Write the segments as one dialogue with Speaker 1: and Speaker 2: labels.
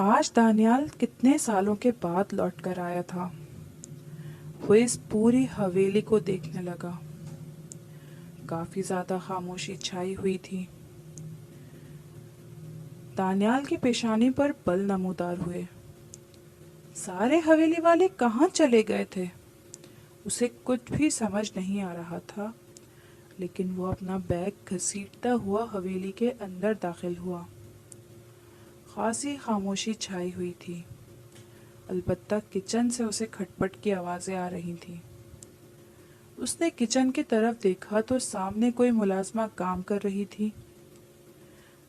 Speaker 1: आज दानियाल कितने सालों के बाद लौट कर आया था। वो इस पूरी हवेली को देखने लगा। काफी ज्यादा खामोशी छाई हुई थी। दानियाल की पेशानी पर बल नमूदार हुए। सारे हवेली वाले कहाँ चले गए थे? उसे कुछ भी समझ नहीं आ रहा था, लेकिन वो अपना बैग घसीटता हुआ हवेली के अंदर दाखिल हुआ। खासी खामोशी छाई हुई थी। अलबत्ता किचन से उसे खटपट की आवाज़ें आ रही थीं। उसने किचन की तरफ देखा तो सामने कोई मुलाजमा काम कर रही थी।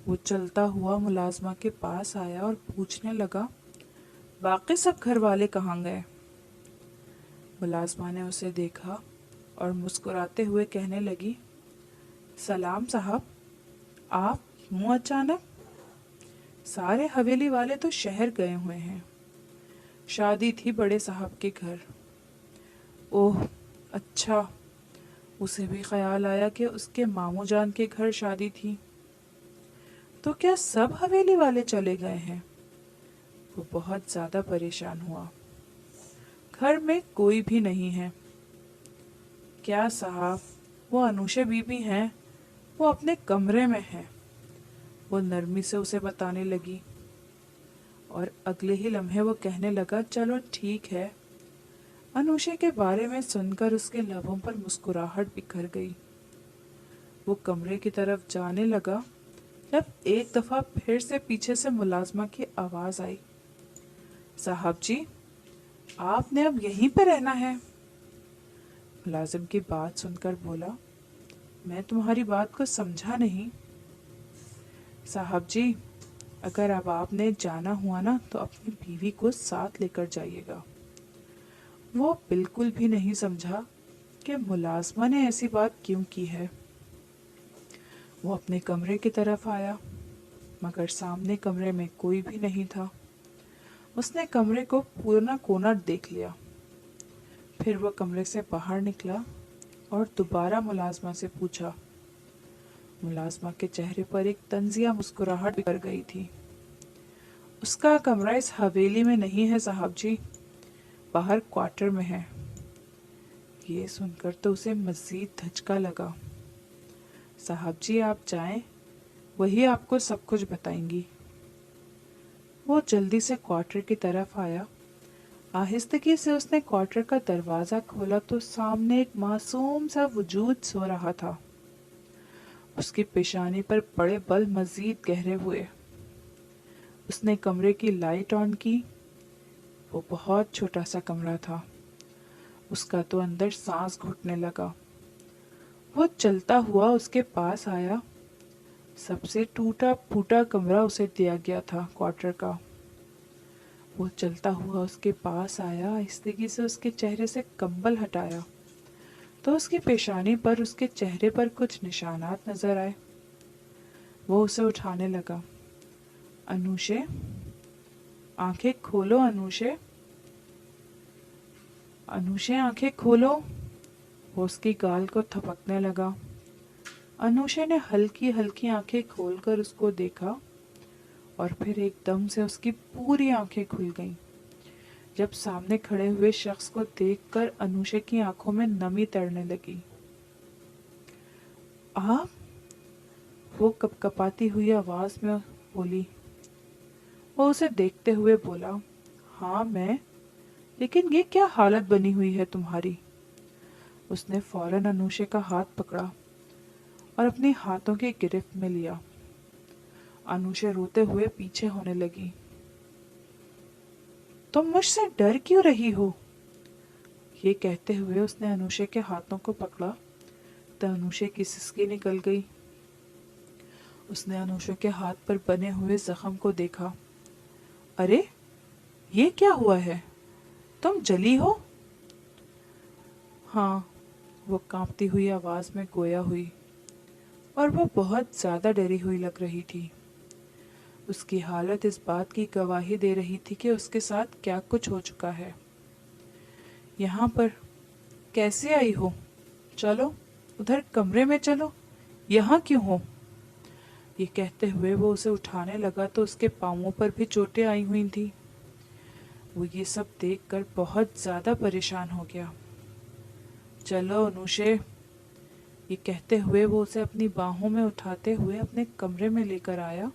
Speaker 1: वो चलता हुआ मुलाजमा के पास आया और पूछने लगा, बाकी सब घर वाले कहाँ गए? मुलाजमा ने उसे देखा और मुस्कुराते हुए कहने लगी, सलाम साहब, आप यूं अचानक? सारे हवेली वाले तो शहर गए हुए हैं। शादी थी बड़े साहब के घर। ओह अच्छा, उसे भी ख्याल आया कि उसके मामू जान के घर शादी थी। तो क्या सब हवेली वाले चले गए हैं? वो बहुत ज्यादा परेशान हुआ। घर में कोई भी नहीं है। क्या साहब, वो अनुशा बीबी हैं, वो अपने कमरे में है। वो नरमी से उसे बताने लगी और अगले ही लम्हे वो कहने लगा, चलो ठीक है। अनुशा के बारे में सुनकर उसके लबों पर मुस्कुराहट बिखर गई। वो कमरे की तरफ जाने लगा जब एक दफा फिर से पीछे से मुलाजमा की आवाज आई, साहब जी, आपने अब यहीं पे रहना है? मुलाजिम की बात सुनकर बोला, मैं तुम्हारी बात को समझा नहीं। साहब जी, अगर अब आपने जाना हुआ ना तो अपनी बीवी को साथ लेकर जाइएगा। वो बिल्कुल भी नहीं समझा कि मुलाजमा ने ऐसी बात क्यों की है। वो अपने कमरे की तरफ आया, मगर सामने कमरे में कोई भी नहीं था। उसने कमरे को पूरा कोना देख लिया। फिर वह कमरे से बाहर निकला और दोबारा मुलाजमा से पूछा। मुलाजमा के चेहरे पर एक तंजिया मुस्कुराहट बिखर गई थी। उसका कमरा इस हवेली में नहीं है साहब जी, बाहर क्वार्टर में है। ये सुनकर तो उसे मजीद धचका लगा। साहब जी, आप जाएं, वही आपको सब कुछ बताएंगी। वो जल्दी से क्वार्टर की तरफ आया। आहिस्तगी से उसने क्वार्टर का दरवाज़ा खोला तो सामने एक मासूम सा वजूद सो रहा था। उसकी पेशानी पर बड़े बल मजीद गहरे हुए। उसने कमरे की लाइट ऑन की। वो बहुत छोटा सा कमरा था। उसका तो अंदर सांस घुटने लगा। वो चलता हुआ उसके पास आया। सबसे टूटा फूटा कमरा उसे दिया गया था क्वार्टर का। वो चलता हुआ उसके पास आया, आहिस्तगी से उसके चेहरे से कंबल हटाया तो उसकी पेशानी पर उसके चेहरे पर कुछ निशानात नजर आए। वो उसे उठाने लगा। अनुशे, आंखें खोलो अनुशे, अनुशे आंखें खोलो। वो उसकी गाल को थपकने लगा। अनुशे ने हल्की हल्की आंखें खोलकर उसको देखा और फिर एकदम से उसकी पूरी आंखें खुल गईं। जब सामने खड़े हुए शख्स को देखकर अनुशे की आंखों में नमी तैरने लगी। आप? वो कपकपाती हुई आवाज में बोली। वो उसे देखते हुए बोला, हाँ मैं, लेकिन ये क्या हालत बनी हुई है तुम्हारी? उसने फौरन अनुशे का हाथ पकड़ा और अपने हाथों की गिरफ्त में लिया। अनुशे रोते हुए पीछे होने लगी। तुम मुझसे डर क्यों रही हो? ये कहते हुए उसने अनुशे के हाथों को पकड़ा तो अनुशे की सिसकी निकल गई। उसने अनुशे के हाथ पर बने हुए जख्म को देखा। अरे, ये क्या हुआ है? तुम जली हो? हाँ, वो कांपती हुई आवाज में गोया हुई और वो बहुत ज्यादा डरी हुई लग रही थी। उसकी हालत इस बात की गवाही दे रही थी कि उसके साथ क्या कुछ हो चुका है। यहाँ पर कैसे आई हो? चलो उधर कमरे में चलो, यहाँ क्यों हो? یہ کہتے ہوئے وہ اسے اٹھانے لگا تو اس کے پاؤں پر بھی چوٹیں آئی ہوئی تھیں۔ وہ یہ سب دیکھ کر بہت زیادہ پریشان ہو گیا۔ چلو انوشے، یہ کہتے ہوئے وہ اسے اپنی باہوں میں اٹھاتے ہوئے اپنے کمرے میں لے کر آیا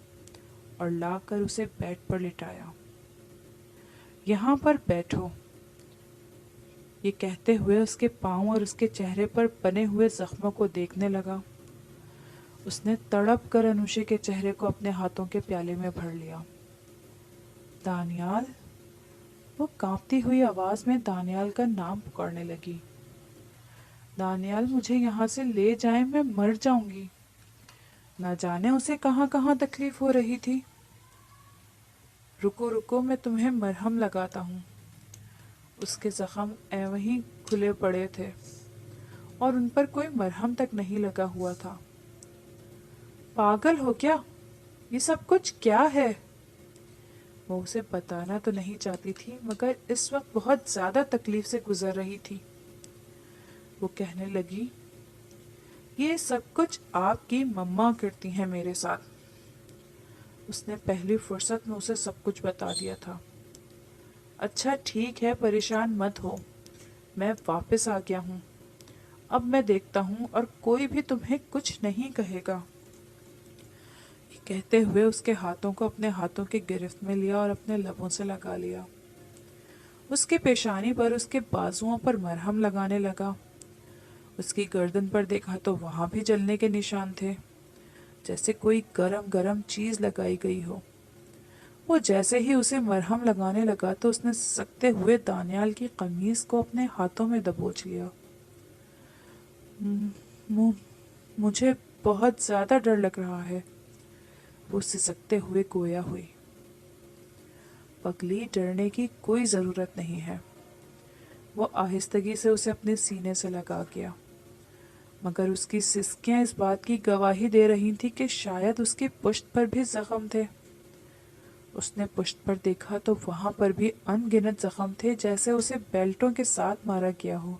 Speaker 1: اور لا کر اسے بیڈ پر لٹایا۔ یہاں پر بیٹھو، یہ کہتے ہوئے اس کے پاؤں اور اس کے چہرے پر بنے ہوئے زخموں کو دیکھنے لگا۔ اس نے تڑپ کر انوشے کے چہرے کو اپنے ہاتھوں کے پیالے میں بھر لیا۔ دانیال، وہ کانپتی ہوئی آواز میں دانیال کا نام پکارنے لگی۔ دانیال، مجھے یہاں سے لے جائیں، میں مر جاؤں گی۔ نہ جانے اسے کہاں کہاں تکلیف ہو رہی تھی۔ رکو رکو، میں تمہیں مرہم لگاتا ہوں۔ اس کے زخم وہیں کھلے پڑے تھے اور ان پر کوئی مرہم تک نہیں لگا ہوا تھا۔ پاگل ہو کیا؟ یہ سب کچھ کیا ہے؟ وہ اسے بتانا تو نہیں چاہتی تھی، مگر اس وقت بہت زیادہ تکلیف سے گزر رہی تھی۔ وہ کہنے لگی، یہ سب کچھ آپ کی مما کرتی ہیں میرے ساتھ۔ اس نے پہلی فرصت میں اسے سب کچھ بتا دیا تھا۔ اچھا ٹھیک ہے، پریشان مت ہو، میں واپس آ گیا ہوں۔ اب میں دیکھتا ہوں اور کوئی بھی تمہیں کچھ نہیں کہے گا۔ یہ کہتے ہوئے اس کے ہاتھوں کو اپنے ہاتھوں کی گرفت میں لیا اور اپنے لبوں سے لگا لیا۔ اس کی پیشانی پر اس کے بازوؤں پر مرہم لگانے لگا۔ اس کی گردن پر دیکھا تو وہاں بھی جلنے کے نشان تھے، جیسے کوئی گرم گرم چیز لگائی گئی ہو۔ وہ جیسے ہی اسے مرہم لگانے لگا تو اس نے سکتے ہوئے دانیال کی قمیص کو اپنے ہاتھوں میں دبوچ لیا۔ مجھے بہت زیادہ ڈر لگ رہا ہے، وہ سسکتے ہوئے گویا ہوئی۔ پگلی، ڈرنے کی کوئی ضرورت نہیں ہے۔ وہ آہستگی سے اسے اپنے سینے سے لگا گیا، مگر اس کی سسکیاں اس بات کی گواہی دے رہی تھی کہ شاید اس کی پشت پر بھی زخم تھے۔ اس نے پشت پر دیکھا تو وہاں پر بھی ان گنت زخم تھے، جیسے اسے بیلٹوں کے ساتھ مارا گیا ہو۔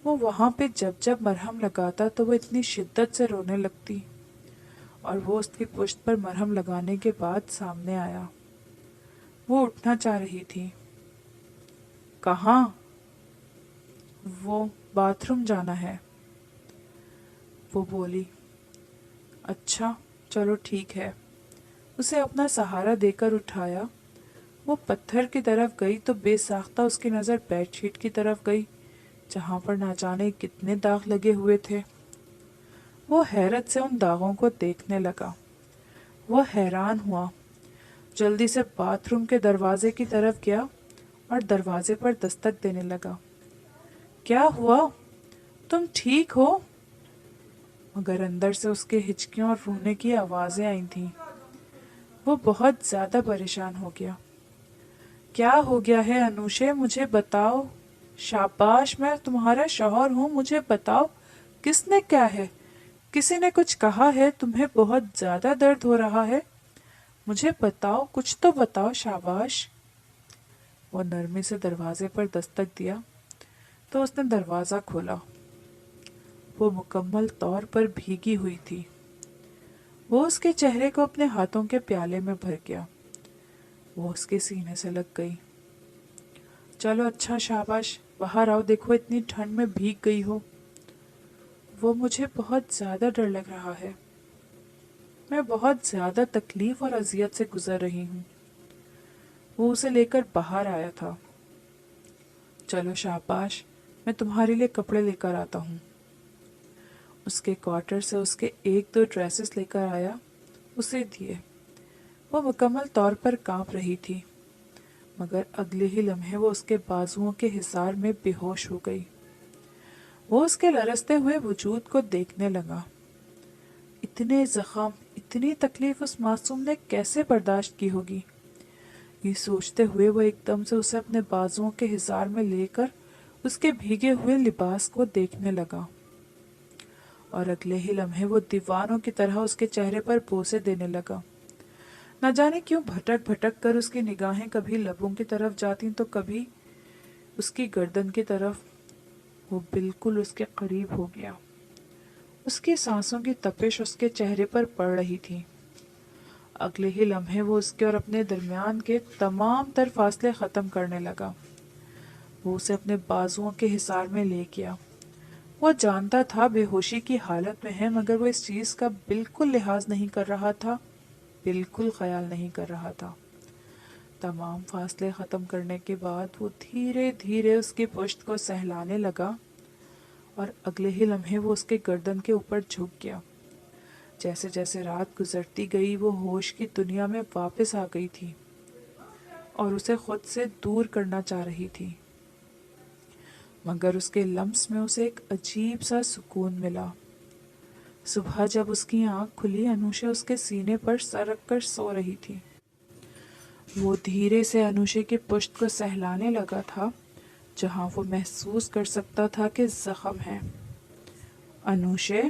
Speaker 1: وہ وہاں پہ جب جب مرہم لگاتا تو وہ اتنی شدت سے رونے لگتی، اور وہ اس کی پشت پر مرہم لگانے کے بعد سامنے آیا۔ وہ اٹھنا چاہ رہی تھی۔ کہاں؟ وہ باتھ روم جانا ہے، وہ بولی۔ اچھا چلو ٹھیک ہے۔ اسے اپنا سہارا دے کر اٹھایا۔ وہ پتھر کی طرف گئی تو بے ساختہ اس کی نظر بیڈ شیٹ کی طرف گئی، جہاں پر نہ جانے کتنے داغ لگے ہوئے تھے۔ وہ حیرت سے ان داغوں کو دیکھنے لگا۔ وہ حیران ہوا، جلدی سے باتھ روم کے دروازے کی طرف گیا اور دروازے پر دستک دینے لگا۔ کیا ہوا؟ تم ٹھیک ہو؟ مگر اندر سے اس کے ہچکیوں اور رونے کی آوازیں آئی تھیں۔ وہ بہت زیادہ پریشان ہو گیا۔ کیا ہو گیا ہے انوشے؟ مجھے بتاؤ۔ شاباش، میں تمہارا شوہر ہوں، مجھے بتاؤ کس نے کیا ہے؟ کسی نے کچھ کہا ہے؟ تمہیں بہت زیادہ درد ہو رہا ہے، مجھے بتاؤ، کچھ تو بتاؤ، شاباش۔ وہ نرمی سے دروازے پر دستک دیا تو اس نے دروازہ کھولا۔ وہ مکمل طور پر بھیگی ہوئی تھی۔ وہ اس کے چہرے کو اپنے ہاتھوں کے پیالے میں بھر گیا۔ وہ اس کے سینے سے لگ گئی۔ چلو اچھا، شاباش، باہر آؤ، دیکھو اتنی ٹھنڈ میں بھیگ گئی ہو۔ وہ مجھے بہت زیادہ ڈر لگ رہا ہے، میں بہت زیادہ تکلیف اور اذیت سے گزر رہی ہوں۔ وہ اسے لے کر باہر آیا تھا۔ چلو شاباش، میں تمہارے لیے کپڑے لے کر آتا ہوں۔ اس کے کوارٹر سے اس کے 1-2 ڈریسز لے کر آیا، اسے دیے۔ وہ مکمل طور پر کانپ رہی تھی، مگر اگلے ہی لمحے وہ اس کے بازوؤں کے حصار میں بے ہوش ہو گئی۔ وہ اس کے لرزتے ہوئے وجود کو دیکھنے لگا۔ اتنے زخم، اتنی تکلیف اس معصوم نے کیسے برداشت کی ہوگی؟ یہ سوچتے ہوئے وہ ایک دم سے اسے اپنے بازوؤں کے حصار میں لے کر اس کے بھیگے ہوئے لباس کو دیکھنے لگا، اور اگلے ہی لمحے وہ دیوانوں کی طرح اس کے چہرے پر بوسے دینے لگا۔ نہ جانے کیوں بھٹک بھٹک کر اس کی نگاہیں کبھی لبوں کی طرف جاتی تو کبھی اس کی گردن کی طرف۔ وہ بالکل اس کے قریب ہو گیا، اس کی سانسوں کی تپش اس کے چہرے پر پڑ رہی تھی۔ اگلے ہی لمحے وہ اس کے اور اپنے درمیان کے تمام تر فاصلے ختم کرنے لگا۔ وہ اسے اپنے بازوؤں کے حصار میں لے گیا۔ وہ جانتا تھا بے ہوشی کی حالت میں ہے، مگر وہ اس چیز کا بالکل لحاظ نہیں کر رہا تھا، بالکل خیال نہیں کر رہا تھا۔ تمام فاصلے ختم کرنے کے بعد وہ دھیرے دھیرے اس کی پشت کو سہلانے لگا اور اگلے ہی لمحے وہ اس کے گردن کے اوپر جھک گیا۔ جیسے جیسے رات گزرتی گئی وہ ہوش کی دنیا میں واپس آ گئی تھی اور اسے خود سے دور کرنا چاہ رہی تھی، مگر اس کے لمس میں اسے ایک عجیب سا سکون ملا۔ صبح جب اس کی آنکھ کھلی، انوشا اس کے سینے پر سر رکھ کر سو رہی تھی۔ وہ دھیرے سے انوشے کی پشت کو سہلانے لگا تھا جہاں وہ محسوس کر سکتا تھا کہ زخم ہے۔ انوشے،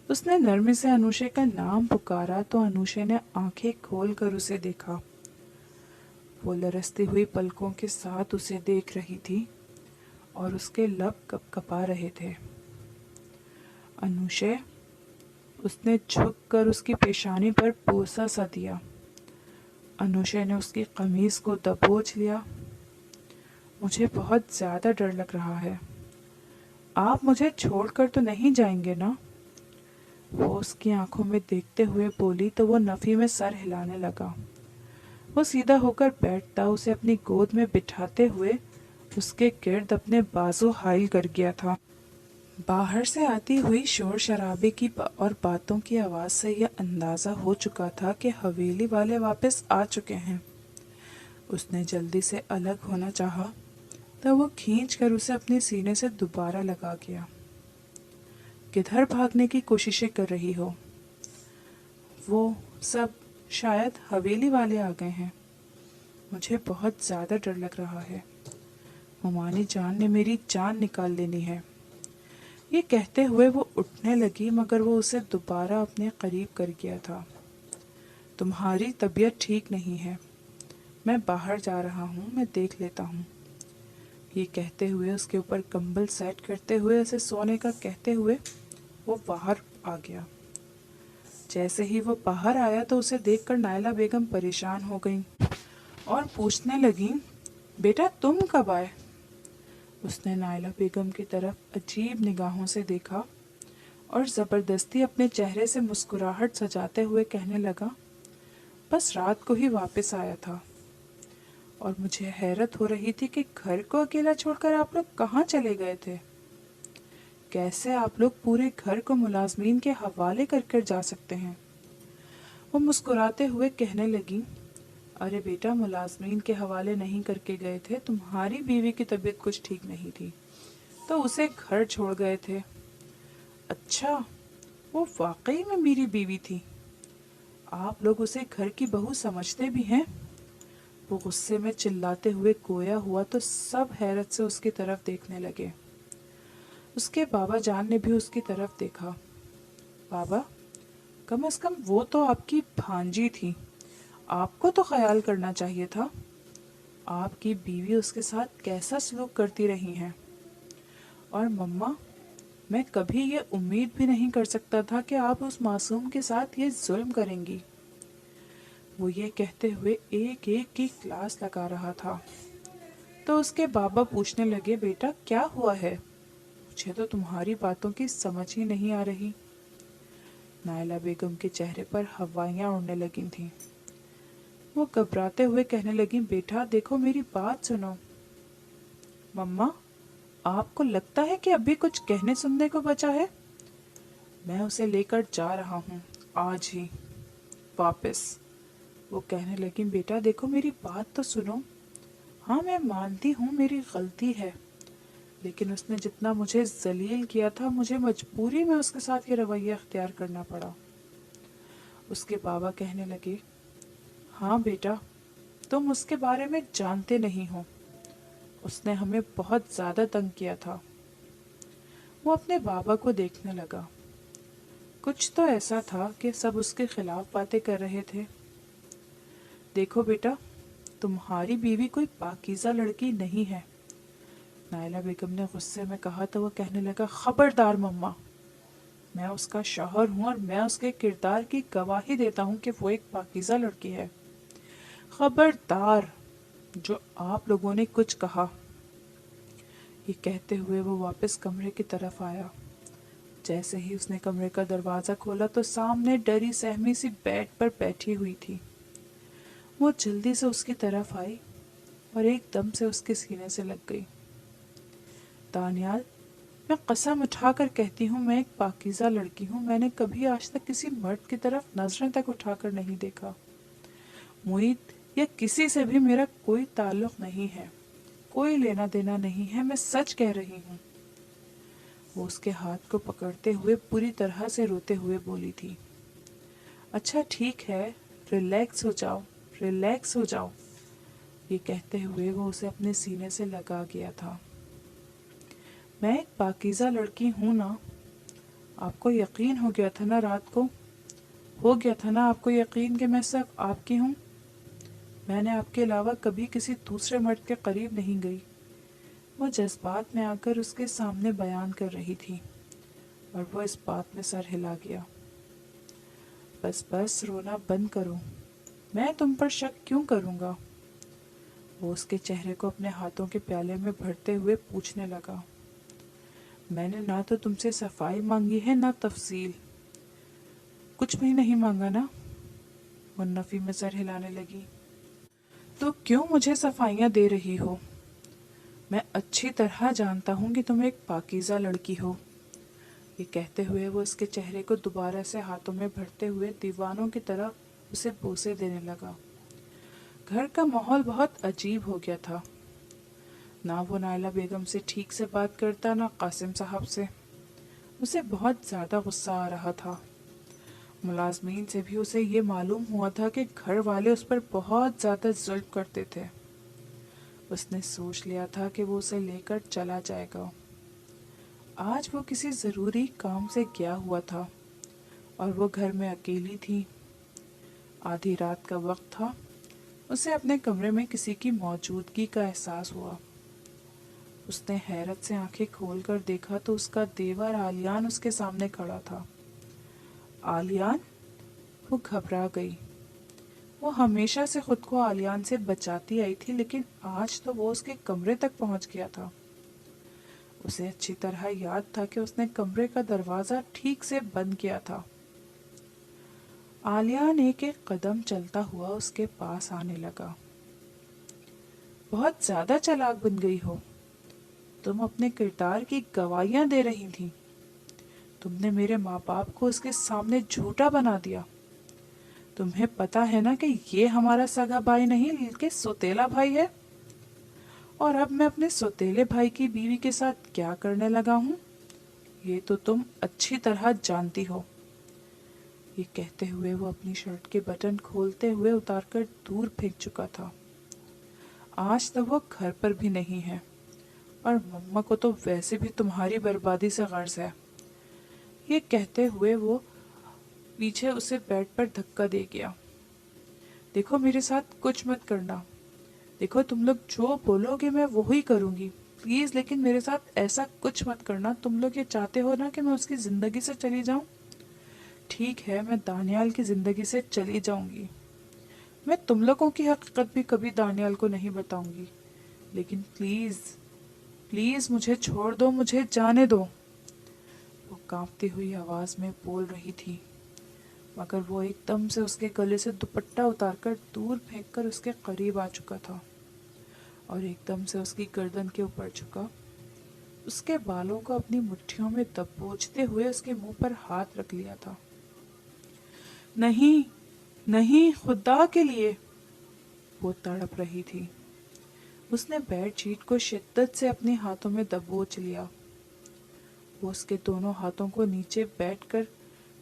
Speaker 1: اس نے نرمی سے انوشے کا نام پکارا تو انوشے نے آنکھیں کھول کر اسے دیکھا۔ وہ لرزتی ہوئی پلکوں کے ساتھ اسے دیکھ رہی تھی اور اس کے لب کپ کپا رہے تھے۔ انوشے، اس نے جھک کر اس کی پیشانی پر بوسہ سا دیا۔ انوشے نے اس کی قمیص کو دبوچ لیا۔ مجھے بہت زیادہ ڈر لگ رہا ہے، آپ مجھے چھوڑ کر تو نہیں جائیں گے نا؟ وہ اس کی آنکھوں میں دیکھتے ہوئے بولی تو وہ نفی میں سر ہلانے لگا۔ وہ سیدھا ہو کر بیٹھتا، اسے اپنی گود میں بٹھاتے ہوئے اس کے گرد اپنے بازو حائل کر گیا تھا۔ باہر سے آتی ہوئی شور شرابے کی اور باتوں کی آواز سے یہ اندازہ ہو چکا تھا کہ حویلی والے واپس آ چکے ہیں۔ اس نے جلدی سے الگ ہونا چاہا تو وہ کھینچ کر اسے اپنے سینے سے دوبارہ لگا گیا۔ کدھر بھاگنے کی کوششیں کر رہی ہو؟ وہ سب شاید حویلی والے آ گئے ہیں، مجھے بہت زیادہ ڈر لگ رہا ہے، ممانی جان نے میری جان نکال لینی ہے۔ یہ کہتے ہوئے وہ اٹھنے لگی مگر وہ اسے دوبارہ اپنے قریب کر گیا تھا۔ تمہاری طبیعت ٹھیک نہیں ہے، میں باہر جا رہا ہوں، میں دیکھ لیتا ہوں۔ یہ کہتے ہوئے اس کے اوپر کمبل سیٹ کرتے ہوئے اسے سونے کا کہتے ہوئے وہ باہر آ گیا۔ جیسے ہی وہ باہر آیا تو اسے دیکھ کر نائلہ بیگم پریشان ہو گئیں اور پوچھنے لگیں، بیٹا تم کب آئے؟ اس نے نائلہ بیگم کی طرف عجیب نگاہوں سے دیکھا اور زبردستی اپنے چہرے سے مسکراہٹ سجاتے ہوئے کہنے لگا، بس رات کو ہی واپس آیا تھا، اور مجھے حیرت ہو رہی تھی کہ گھر کو اکیلا چھوڑ کر آپ لوگ کہاں چلے گئے تھے؟ کیسے آپ لوگ پورے گھر کو ملازمین کے حوالے کر کر جا سکتے ہیں؟ وہ مسکراتے ہوئے کہنے لگی، ارے بیٹا، ملازمین کے حوالے نہیں کر کے گئے تھے، تمہاری بیوی کی طبیعت کچھ ٹھیک نہیں تھی تو اسے گھر چھوڑ گئے تھے۔ اچھا، وہ واقعی میں میری بیوی تھی؟ آپ لوگ اسے گھر کی بہو سمجھتے بھی ہیں؟ وہ غصے میں چلاتے ہوئے گویا ہوا تو سب حیرت سے اس کی طرف دیکھنے لگے۔ اس کے بابا جان نے بھی اس کی طرف دیکھا۔ بابا، کم از کم وہ تو آپ کی بھانجی تھی، آپ کو تو خیال کرنا چاہیے تھا۔ آپ کی بیوی اس کے ساتھ کیسا سلوک کرتی رہی ہیں؟ اور مما، میں کبھی یہ امید بھی نہیں کر سکتا تھا کہ آپ اس معصوم کے ساتھ یہ ظلم کریں گی۔ وہ یہ کہتے ہوئے ایک ایک کی کلاس لگا رہا تھا تو اس کے بابا پوچھنے لگے، بیٹا کیا ہوا ہے؟ مجھے تو تمہاری باتوں کی سمجھ ہی نہیں آ رہی۔ نائلہ بیگم کے چہرے پر ہوائیاں اڑنے لگی تھیں۔ وہ گھبراتے ہوئے کہنے لگیں، بیٹا دیکھو میری بات سنو۔ مما، آپ کو لگتا ہے کہ ابھی کچھ کہنے سننے کو بچا ہے؟ میں اسے لے کر جا رہا ہوں آج ہی واپس۔ وہ کہنے لگیں، بیٹا دیکھو میری بات تو سنو۔ ہاں میں مانتی ہوں میری غلطی ہے، لیکن اس نے جتنا مجھے ذلیل کیا تھا، مجھے مجبوری میں اس کے ساتھ یہ رویہ اختیار کرنا پڑا۔ اس کے بابا کہنے لگے، ہاں بیٹا، تم اس کے بارے میں جانتے نہیں ہو، اس نے ہمیں بہت زیادہ تنگ کیا تھا۔ وہ اپنے بابا کو دیکھنے لگا۔ کچھ تو ایسا تھا کہ سب اس کے خلاف باتیں کر رہے تھے۔ دیکھو بیٹا، تمہاری بیوی کوئی پاکیزہ لڑکی نہیں ہے، نائلہ بیگم نے غصے میں کہا تو وہ کہنے لگا، خبردار مما، میں اس کا شوہر ہوں اور میں اس کے کردار کی گواہی دیتا ہوں کہ وہ ایک پاکیزہ لڑکی ہے۔ خبردار جو آپ لوگوں نے کچھ کہا۔ یہ کہتے ہوئے وہ واپس کمرے کی طرف آیا۔ جیسے ہی اس نے کمرے کا دروازہ کھولا تو سامنے ڈری سہمی سی بیڈ پر بیٹھی ہوئی تھی۔ وہ جلدی سے اس کی طرف آئی اور ایک دم سے اس کے سینے سے لگ گئی۔ دانیال، میں قسم اٹھا کر کہتی ہوں میں ایک پاکیزہ لڑکی ہوں۔ میں نے کبھی آج تک کسی مرد کی طرف نظریں تک اٹھا کر نہیں دیکھا۔ معید یا کسی سے بھی میرا کوئی تعلق نہیں ہے، کوئی لینا دینا نہیں ہے، میں سچ کہہ رہی ہوں۔ وہ اس کے ہاتھ کو پکڑتے ہوئے پوری طرح سے روتے ہوئے بولی تھی۔ اچھا ٹھیک ہے، ریلیکس ہو جاؤ، ریلیکس ہو جاؤ۔ یہ کہتے ہوئے وہ اسے اپنے سینے سے لگا گیا تھا۔ میں ایک پاکیزہ لڑکی ہوں نا، آپ کو یقین ہو گیا تھا نا رات کو؟ ہو گیا تھا نا آپ کو یقین کہ میں صرف آپ کی ہوں؟ میں نے آپ کے علاوہ کبھی کسی دوسرے مرد کے قریب نہیں گئی۔ وہ جذبات میں آ کر اس کے سامنے بیان کر رہی تھی اور وہ اس بات میں سر ہلا گیا۔ بس بس رونا بند کرو، میں تم پر شک کیوں کروں گا؟ وہ اس کے چہرے کو اپنے ہاتھوں کے پیالے میں بھرتے ہوئے پوچھنے لگا۔ میں نے نہ تو تم سے صفائی مانگی ہے نہ تفصیل، کچھ بھی نہیں مانگا نا؟ وہ نفی میں سر ہلانے لگی۔ تو کیوں مجھے صفائیاں دے رہی ہو؟ میں اچھی طرح جانتا ہوں کہ تم ایک پاکیزہ لڑکی ہو۔ یہ کہتے ہوئے وہ اس کے چہرے کو دوبارہ سے ہاتھوں میں بھرتے ہوئے دیوانوں کی طرح اسے بوسے دینے لگا۔ گھر کا ماحول بہت عجیب ہو گیا تھا۔ نہ وہ نائلہ بیگم سے ٹھیک سے بات کرتا نہ قاسم صاحب سے۔ اسے بہت زیادہ غصہ آ رہا تھا۔ ملازمین سے بھی اسے یہ معلوم ہوا تھا کہ گھر والے اس پر بہت زیادہ ظلم کرتے تھے۔ اس نے سوچ لیا تھا کہ وہ اسے لے کر چلا جائے گا۔ آج وہ کسی ضروری کام سے گیا ہوا تھا اور وہ گھر میں اکیلی تھی۔ آدھی رات کا وقت تھا۔ اسے اپنے کمرے میں کسی کی موجودگی کا احساس ہوا۔ اس نے حیرت سے آنکھیں کھول کر دیکھا تو اس کا دیور آلیان اس کے سامنے کھڑا تھا۔ آلیان؟ وہ گھبرا گئی۔ وہ ہمیشہ سے خود کو آلیان سے بچاتی آئی تھی، لیکن آج تو وہ اس کے کمرے تک پہنچ گیا تھا۔ اسے اچھی طرح یاد تھا کہ اس نے کمرے کا دروازہ ٹھیک سے بند کیا تھا۔ آلیان ایک ایک قدم چلتا ہوا اس کے پاس آنے لگا۔ بہت زیادہ چالاک بن گئی ہو، تم اپنے کردار کی گواہیاں دے رہی تھی۔ تم نے میرے ماں باپ کو اس کے سامنے جھوٹا بنا دیا۔ تمہیں پتا ہے نا کہ یہ ہمارا سگا بھائی نہیں بلکہ سوتیلا بھائی ہے، اور اب میں اپنے سوتیلے بھائی کی بیوی کے ساتھ کیا کرنے لگا ہوں یہ تو تم اچھی طرح جانتی ہو۔ یہ کہتے ہوئے وہ اپنی شرٹ کے بٹن کھولتے ہوئے اتار کر دور پھینک چکا تھا۔ آج تک وہ گھر پر بھی نہیں ہے، اور مما کو تو ویسے بھی تمہاری بربادی سے غرض ہے۔ یہ کہتے ہوئے وہ پیچھے اسے بیڈ پر دھکا دے گیا۔ دیکھو میرے ساتھ کچھ مت کرنا، دیکھو تم لوگ جو بولو گے میں وہی کروں گی، پلیز لیکن میرے ساتھ ایسا کچھ مت کرنا۔ تم لوگ یہ چاہتے ہو نا کہ میں اس کی زندگی سے چلی جاؤں؟ ٹھیک ہے، میں دانیال کی زندگی سے چلی جاؤں گی۔ میں تم لوگوں کی حقیقت بھی کبھی دانیال کو نہیں بتاؤں گی، لیکن پلیز پلیز مجھے چھوڑ دو، مجھے جانے دو۔ وہ کانپتی ہوئی آواز میں بول رہی تھی، مگر وہ ایک دم سے اس کے گلے سے دوپٹہ اتار کر دور پھینک کر اس کے قریب آ چکا تھا اور ایک دم سے اس کی گردن کے اوپر جھکا، اس کے بالوں کو اپنی مٹھیوں میں دبوچتے ہوئے اس کے منہ پر ہاتھ رکھ لیا تھا۔ نہیں نہیں، خدا کے لیے، وہ تڑپ رہی تھی۔ اس نے بیڈ شیٹ کو شدت سے اپنے ہاتھوں میں دبوچ لیا۔ وہ اس کے دونوں ہاتھوں کو نیچے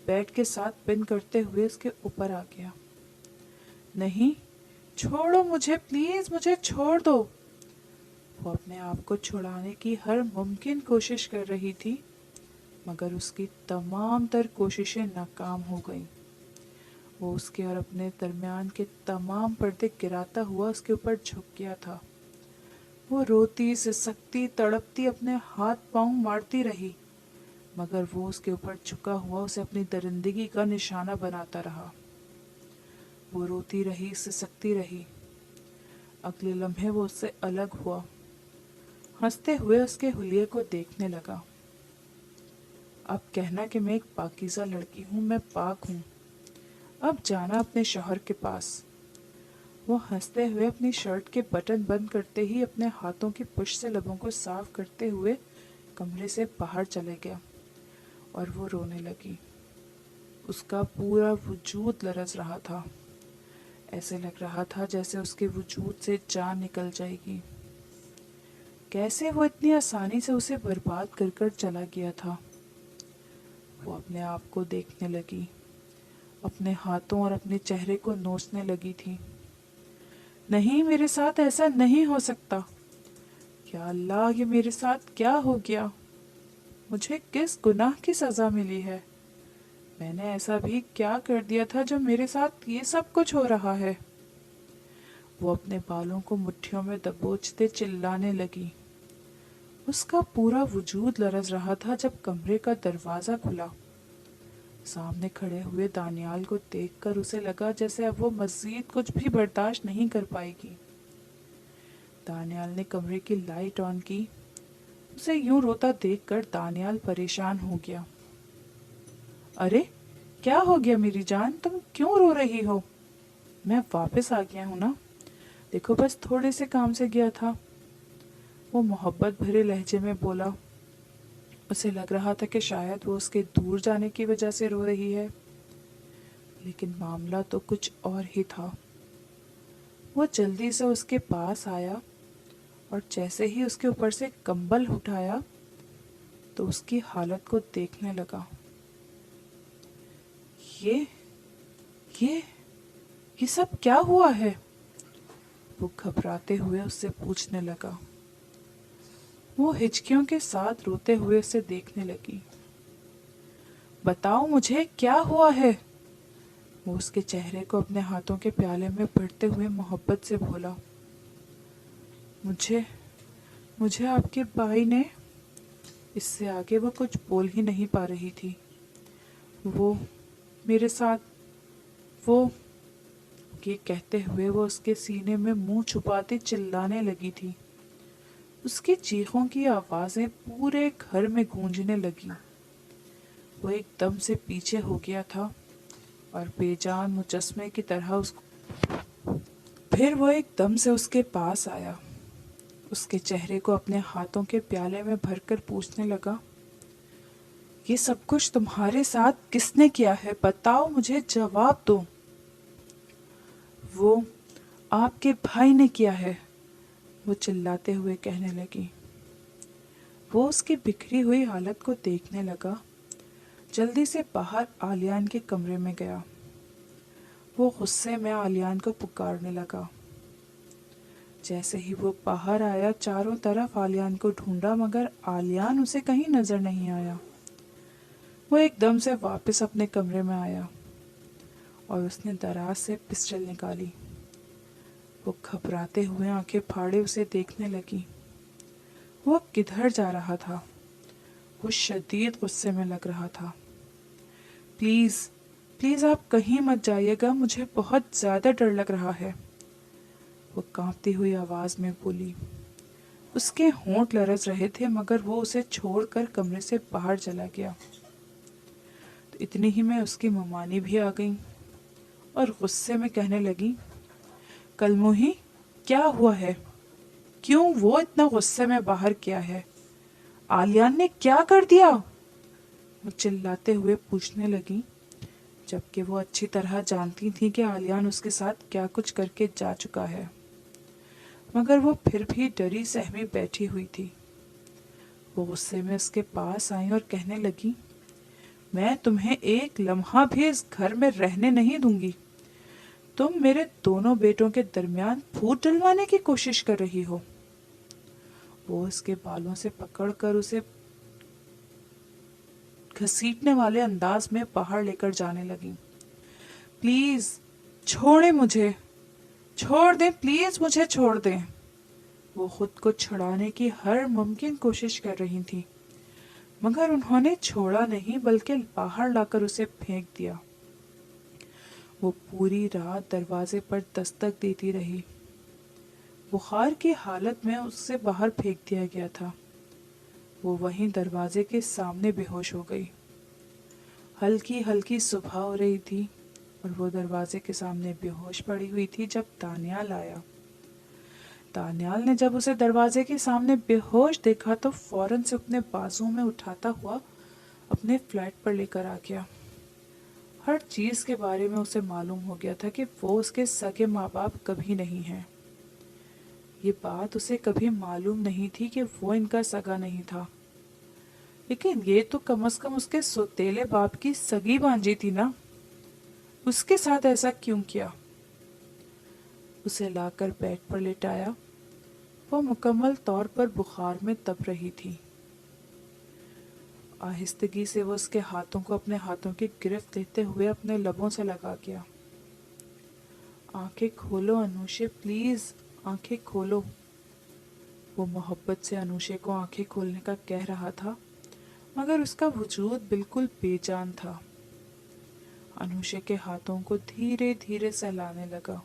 Speaker 1: بیڈ کے ساتھ پن کرتے ہوئے اس کے اوپر آ گیا۔ نہیں، چھوڑو مجھے، پلیز مجھے چھوڑ دو۔ وہ اپنے آپ کو چھڑانے کی ہر ممکن کوشش کر رہی تھی، مگر اس کی تمام تر کوششیں ناکام ہو گئیں۔ وہ اس کے اور اپنے درمیان کے تمام پردے گراتا ہوا اس کے اوپر جھک گیا تھا۔ وہ روتی، سسکتی، تڑپتی، اپنے ہاتھ پاؤں مارتی رہی، मगर वो उसके ऊपर झुका हुआ उसे अपनी दरिंदगी का निशाना बनाता रहा। वो रोती रही, सिसकती रही। अगले लम्हे वो उससे अलग हुआ, हंसते हुए उसके हुलिये को देखने लगा। अब कहना कि मैं एक पाकीज़ा लड़की हूँ, मैं पाक हूँ, अब जाना अपने शौहर के पास। वो हंसते हुए अपनी शर्ट के बटन बंद करते ही अपने हाथों की पुश से लबों को साफ करते हुए कमरे से बाहर चले गया और वो रोने लगी। उसका पूरा वजूद लरज़ रहा था। ऐसे लग रहा था जैसे उसके वजूद से जान निकल जाएगी। कैसे वो इतनी आसानी से उसे बर्बाद कर कर चला गया था। वो अपने आप को देखने लगी, अपने हाथों और अपने चेहरे को नोचने लगी थी। नहीं, मेरे साथ ऐसा नहीं हो सकता। या अल्लाह, ये मेरे साथ क्या हो गया? मुझे किस गुनाह की सज़ा मिली है? मैंने ऐसा भी क्या कर दिया था जो मेरे साथ ये सब कुछ हो रहा है? वो अपने बालों को मुट्ठियों में दबोचते चिल्लाने लगी। उसका पूरा वजूद लरज़ रहा था जब कमरे का दरवाज़ा खुला। सामने खड़े हुए दानियाल को देखकर उसे लगा जैसे अब वो मज़ीद कुछ भी बर्दाश्त नहीं कर पाएगी। दानियाल ने कमरे की लाइट ऑन की। उसे यूं रोता देखकर दानियाल परेशान हो गया। अरे, क्या हो गया मेरी जान? तुम क्यों रो रही हो? मैं वापस आ गया हूँ ना। देखो, बस थोड़े से काम से गया था। वो मोहब्बत भरे लहजे में बोला। उसे लग रहा था कि शायद वो उसके दूर जाने की वजह से रो रही है, लेकिन मामला तो कुछ और ही था। वो जल्दी से उसके पास आया और जैसे ही उसके ऊपर से कंबल उठाया तो उसकी हालत को देखने लगा। ये ये ये सब क्या हुआ है? वो घबराते हुए उससे पूछने लगा। वो हिचकियों के साथ रोते हुए उसे देखने लगी। बताओ मुझे, क्या हुआ है? वो उसके चेहरे को अपने हाथों के प्याले में भरते हुए मोहब्बत से बोला। मुझे मुझे आपके भाई ने। इससे आगे वो कुछ बोल ही नहीं पा रही थी। वो मेरे साथ वो ये कहते हुए वो उसके सीने में मुंह छुपाते चिल्लाने लगी थी। उसकी चीखों की आवाज़ें पूरे घर में गूंजने लगी। वो एकदम से पीछे हो गया था और बेजान मुजस्मे की तरह उसको फिर वो एकदम से उसके पास आया। उसके चेहरे को अपने हाथों के प्याले में भरकर पूछने लगा, ये सब कुछ तुम्हारे साथ किसने किया है? बताओ, मुझे जवाब दो। वो आपके भाई ने किया है, वो चिल्लाते हुए कहने लगी। वो उसकी बिखरी हुई हालत को देखने लगा। जल्दी से बाहर आलियान के कमरे में गया। वो गुस्से में आलियान को पुकारने लगा। जैसे ही वो बाहर आया, चारों तरफ आलियान को ढूंढा, मगर आलियान उसे कहीं नजर नहीं आया। वो एकदम से वापस अपने कमरे में आया और उसने दराज से पिस्टल निकाली। वो घबराते हुए आंखें फाड़े उसे देखने लगी। वो किधर जा रहा था? वो शदीद गुस्से में लग रहा था। प्लीज़ प्लीज़ आप कहीं मत जाइएगा, मुझे बहुत ज़्यादा डर लग रहा है, वो कांपती हुई आवाज़ में बोली। उसके होंठ लरज़ रहे थे, मगर वो उसे छोड़कर कमरे से बाहर चला गया। तो इतनी ही में उसकी ममानी भी आ गई और गुस्से में कहने लगी, कलमुही, क्या हुआ है? क्यों वो इतना गुस्से में बाहर किया है? आलियान ने क्या कर दिया? वो चिल्लाते हुए पूछने लगी, जबकि वो अच्छी तरह जानती थी कि आलियान उसके साथ क्या कुछ करके जा चुका है, मगर वो फिर भी डरी सहमी बैठी हुई थी। वो गुस्से में उसके पास आई और कहने लगी, मैं तुम्हें एक लम्हा भी इस घर में रहने नहीं दूंगी। तुम मेरे दोनों बेटों के दरमियान फूट डलवाने की कोशिश कर रही हो। वो उसके बालों से पकड़कर उसे घसीटने वाले अंदाज में बाहर लेकर जाने लगी। प्लीज छोड़े मुझे, छोड़ दें, प्लीज मुझे छोड़ दें। वो खुद को छुड़ाने की हर मुमकिन कोशिश कर रही थी, मगर उन्होंने छोड़ा नहीं बल्कि बाहर लाकर उसे फेंक दिया। वो पूरी रात दरवाजे पर दस्तक देती रही। बुखार की हालत में उससे बाहर फेंक दिया गया था। वो वहीं दरवाजे के सामने बेहोश हो गई। हल्की हल्की सुबह हो रही थी और वो दरवाजे के सामने बेहोश पड़ी हुई थी जब दानियाल आया। दानियाल ने जब उसे दरवाजे के सामने बेहोश देखा तो फौरन से अपने बाजुओं में उठाता हुआ अपने फ्लैट पर लेकर आ गया। हर चीज के बारे में उसे मालूम हो गया था कि वो उसके सगे माँ बाप कभी नहीं हैं। ये बात उसे कभी मालूम नहीं थी कि वो इनका सगा नहीं था, लेकिन ये तो कम से कम उसके सौतेले बाप की सगी भांजी थी ना। उसके साथ ऐसा क्यों किया? उसे लाकर बेड पर लेटाया। वो मुकम्मल तौर पर बुखार में तप रही थी। आहिस्तगी से वो उसके हाथों को अपने हाथों की गिरफ्त लेते हुए अपने लबों से लगा गया। आंखें खोलो अनुषे, प्लीज आंखें खोलो। वो मोहब्बत से अनुषे को आंखें खोलने का कह रहा था, मगर उसका वजूद बिल्कुल बेजान था। अनुषे के हाथों को धीरे धीरे सहलाने लगा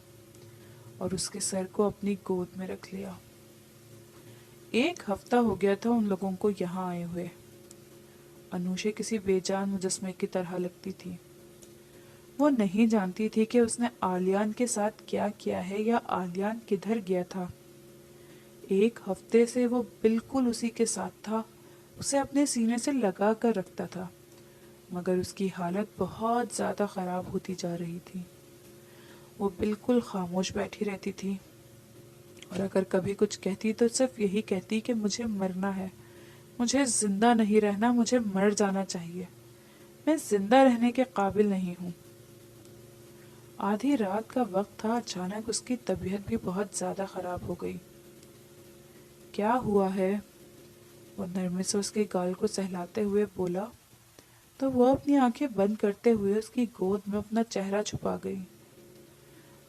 Speaker 1: और उसके सर को अपनी गोद में रख लिया। 1 हफ्ता हो गया था उन लोगों को यहाँ आए हुए। अनुषे किसी बेजान मुजस्मे की तरह लगती थी। वो नहीं जानती थी कि उसने आलियान के साथ क्या किया है या आलियान किधर गया था। 1 हफ्ते से वो बिल्कुल उसी के साथ था, उसे अपने सीने से लगा कर रखता था, मगर उसकी हालत बहुत ज़्यादा ख़राब होती जा रही थी। वो बिल्कुल खामोश बैठी रहती थी और अगर कभी कुछ कहती तो सिर्फ यही कहती कि मुझे मरना है, मुझे जिंदा नहीं रहना, मुझे मर जाना चाहिए, मैं जिंदा रहने के काबिल नहीं हूँ। आधी रात का वक्त था। अचानक उसकी तबीयत भी बहुत ज़्यादा ख़राब हो गई। क्या हुआ है? वो नरमी से उसके गाल को सहलाते हुए बोला तो वह अपनी आंखें बंद करते हुए उसकी गोद में अपना चेहरा छुपा गई।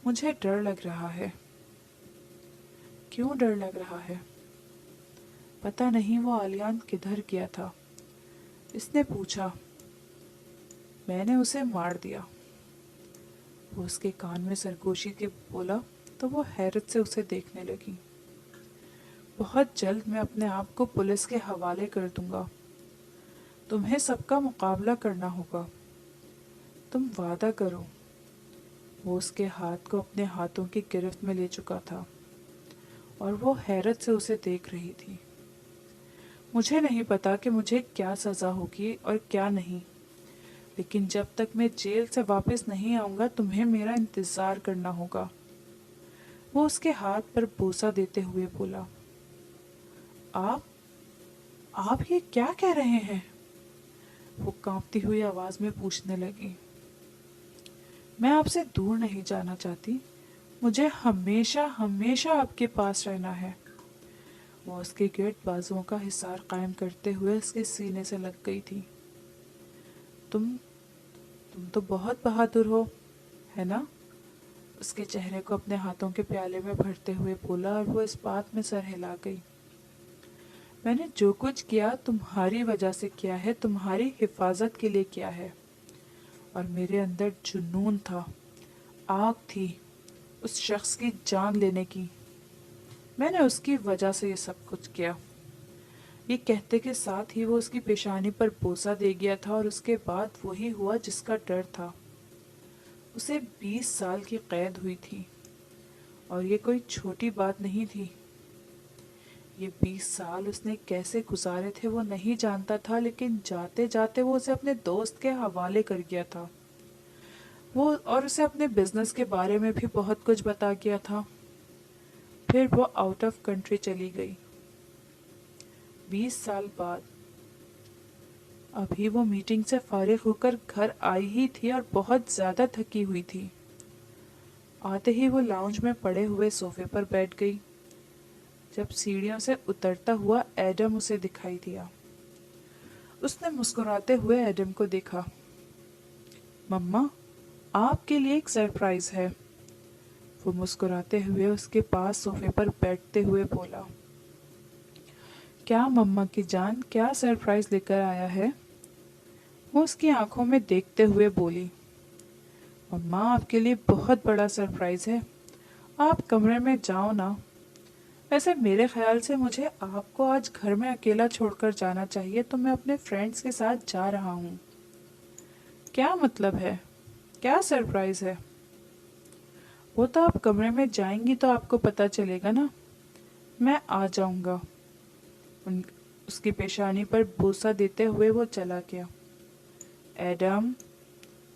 Speaker 1: मुझे डर लग रहा है। क्यों डर लग रहा है? पता नहीं वो आलियान किधर गया था। इसने पूछा। मैंने उसे मार दिया। वो उसके कान में सरगोशी के बोला तो वो हैरत से उसे देखने लगी। बहुत जल्द मैं अपने आप को पुलिस के हवाले कर दूंगा। तुम्हें सबका मुकाबला करना होगा। तुम वादा करो। वो उसके हाथ को अपने हाथों की गिरफ्त में ले चुका था और वो हैरत से उसे देख रही थी। मुझे नहीं पता कि मुझे क्या सज़ा होगी और क्या नहीं, लेकिन जब तक मैं जेल से वापस नहीं आऊँगा तुम्हें मेरा इंतज़ार करना होगा। वो उसके हाथ पर बोसा देते हुए बोला। आप ये क्या कह रहे हैं? वो कांपती हुई आवाज़ में पूछने लगी। मैं आपसे दूर नहीं जाना चाहती, मुझे हमेशा हमेशा आपके पास रहना है। वो उसके गिर्द बाजुओं का हिसार कायम करते हुए उसके सीने से लग गई थी। तुम तो बहुत बहादुर हो, है ना? उसके चेहरे को अपने हाथों के प्याले में भरते हुए बोला और वो इस बात में सर हिला गई। मैंने जो कुछ किया तुम्हारी वजह से किया है, तुम्हारी हिफाजत के लिए किया है। और मेरे अंदर जुनून था, आग थी उस शख्स की जान लेने की। मैंने उसकी वजह से ये सब कुछ किया। ये कहते के साथ ही वो उसकी पेशानी पर बोसा दे गया था और उसके बाद वही हुआ जिसका डर था। उसे 20 साल की कैद हुई थी और ये कोई छोटी बात नहीं थी। ये 20 साल उसने कैसे गुजारे थे वो नहीं जानता था, लेकिन जाते जाते वो उसे अपने दोस्त के हवाले कर गया था। वो और उसे अपने बिजनेस के बारे में भी बहुत कुछ बता गया था। फिर वो आउट ऑफ कंट्री चली गई। 20 साल बाद अभी वो मीटिंग से फारिग होकर घर आई ही थी और बहुत ज़्यादा थकी हुई थी। आते ही वो लाउंज में पड़े हुए सोफे पर बैठ गई। जब सीढ़ियों से उतरता हुआ एडम उसे दिखाई दिया। उसने मुस्कुराते हुए एडम को देखा। मम्मा, आपके लिए एक सरप्राइज है। वो मुस्कुराते हुए उसके पास सोफे पर बैठते हुए बोला। क्या मम्मा की जान, क्या सरप्राइज लेकर आया है? वो उसकी आंखों में देखते हुए बोली। मम्मा, आपके लिए बहुत बड़ा सरप्राइज है, आप कमरे में जाओ ना। वैसे मेरे ख्याल से मुझे आपको आज घर में अकेला छोड़कर जाना चाहिए, तो मैं अपने फ्रेंड्स के साथ जा रहा हूँ। क्या मतलब है? क्या सरप्राइज है? वो तो आप कमरे में जाएंगी तो आपको पता चलेगा ना। मैं आ जाऊंगा। उसकी पेशानी पर बोसा देते हुए वो चला गया। एडम,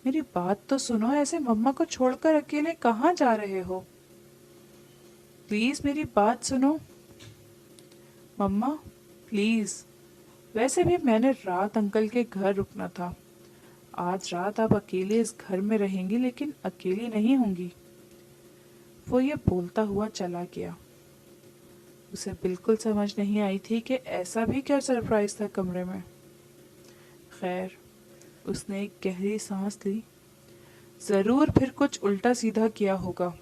Speaker 1: मेरी बात तो सुनो, ऐसे मम्मा को छोड़कर अकेले कहाँ जा रहे हो? प्लीज मेरी बात सुनो। मम्मा, प्लीज। वैसे भी मैंने रात अंकल के घर रुकना था। आज रात आप अकेले इस घर में रहेंगी, लेकिन अकेली नहीं होंगी। वो ये बोलता हुआ चला गया। उसे बिल्कुल समझ नहीं आई थी कि ऐसा भी क्या सरप्राइज था कमरे में। खैर, उसने एक गहरी सांस ली। जरूर फिर कुछ उल्टा सीधा किया होगा।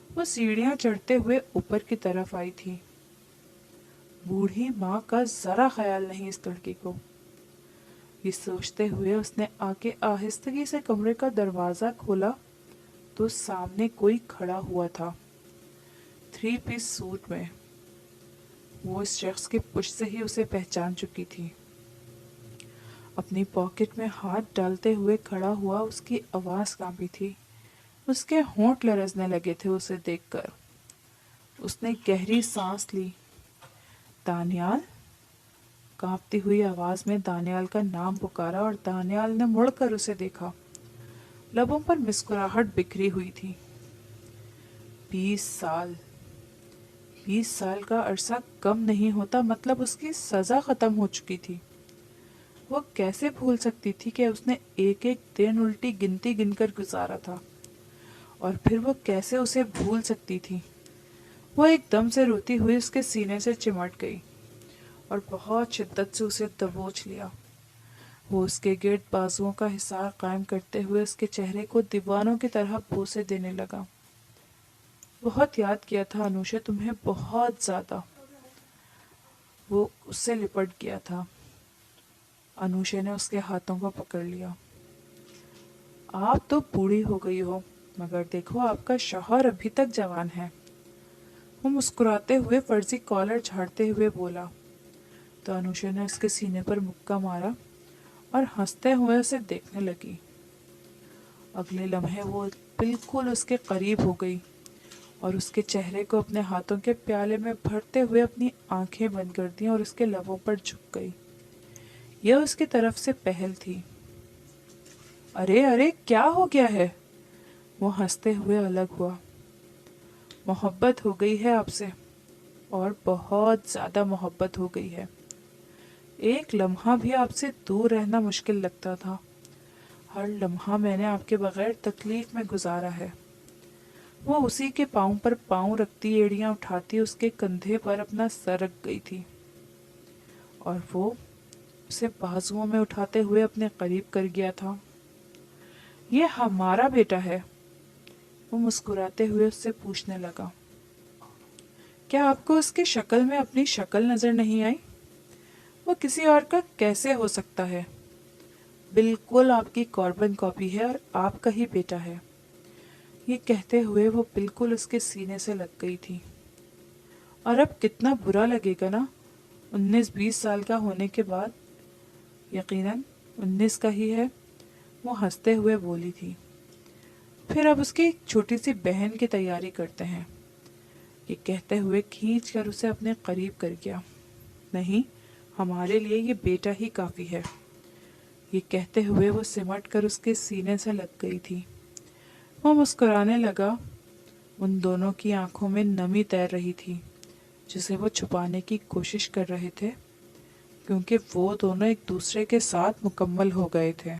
Speaker 1: वो सीढ़ियां चढ़ते हुए ऊपर की तरफ आई थी। बूढ़ी माँ का जरा ख्याल नहीं इस लड़की को। ये सोचते हुए उसने आके आहिस्तगी से कमरे का दरवाजा खोला तो सामने कोई खड़ा हुआ था, 3 पीस सूट में। वो इस शख्स की पुष्ट से ही उसे पहचान चुकी थी। अपनी पॉकेट में हाथ डालते हुए खड़ा हुआ, उसकी आवाज कांपी थी। उसके होंठ लरजने लगे थे उसे देखकर। उसने गहरी सांस ली। दानियाल। कांपती हुई आवाज में दानियाल का नाम पुकारा और दानियाल ने मुड़कर उसे देखा। लबों पर मुस्कुराहट बिखरी हुई थी। 20 साल। 20 साल का अरसा कम नहीं होता, मतलब उसकी सजा खत्म हो चुकी थी। वो कैसे भूल सकती थी कि उसने एक एक दिन उल्टी गिनती गिनकर गुजारा था, और फिर वो कैसे उसे भूल सकती थी। वो एकदम से रोती हुई उसके सीने से चिमट गई और बहुत शिद्दत से उसे दबोच लिया। वो उसके गिर्द बाजुओं का हिसार कायम करते हुए उसके चेहरे को दीवानों की तरह बोसे देने लगा। बहुत याद किया था अनुषा तुम्हें, बहुत ज्यादा। वो उससे लिपट गया था। अनुषा ने उसके हाथों को पकड़ लिया। आप तो बूढ़ी हो गई हो, मगर देखो आपका शौहर अभी तक जवान है। वो मुस्कुराते हुए फर्जी कॉलर झाड़ते हुए बोला। तो अनुषा ने उसके सीने पर मुक्का मारा और हंसते हुए उसे देखने लगी। अगले लम्हे वो बिल्कुल उसके करीब हो गई और उसके चेहरे को अपने हाथों के प्याले में भरते हुए अपनी आंखें बंद कर दी और उसके लबों पर झुक गई। यह उसकी तरफ से पहल थी। अरे अरे, क्या हो गया है? वो हंसते हुए अलग हुआ। मोहब्बत हो गई है आपसे, और बहुत ज्यादा मोहब्बत हो गई है। एक लम्हा भी आपसे दूर रहना मुश्किल लगता था। हर लम्हा मैंने आपके बगैर तकलीफ में गुजारा है। वो उसी के पाँव पर पाँव रखती, एड़ियां उठाती, उसके कंधे पर अपना सर रख गई थी और वो उसे बाजुओं में उठाते हुए अपने करीब कर गया था। ये हमारा बेटा है, वो मुस्कुराते हुए उससे पूछने लगा। क्या आपको उसकी शक्ल में अपनी शक्ल नजर नहीं आई? वो किसी और का कैसे हो सकता है? बिल्कुल आपकी कॉर्बन कॉपी है और आपका ही बेटा है। ये कहते हुए वो बिल्कुल उसके सीने से लग गई थी। और अब कितना बुरा लगेगा ना, 19-20 साल का होने के बाद। यकीनन 19 का ही है, वो हंसते हुए बोली थी। फिर अब उसकी छोटी सी बहन की तैयारी करते हैं। ये कहते हुए खींच कर उसे अपने करीब कर गया। नहीं, हमारे लिए ये बेटा ही काफ़ी है। ये कहते हुए वो सिमट कर उसके सीने से लग गई थी। वो मुस्कुराने लगा। उन दोनों की आंखों में नमी तैर रही थी, जिसे वो छुपाने की कोशिश कर रहे थे, क्योंकि वो दोनों एक दूसरे के साथ मुकम्मल हो गए थे।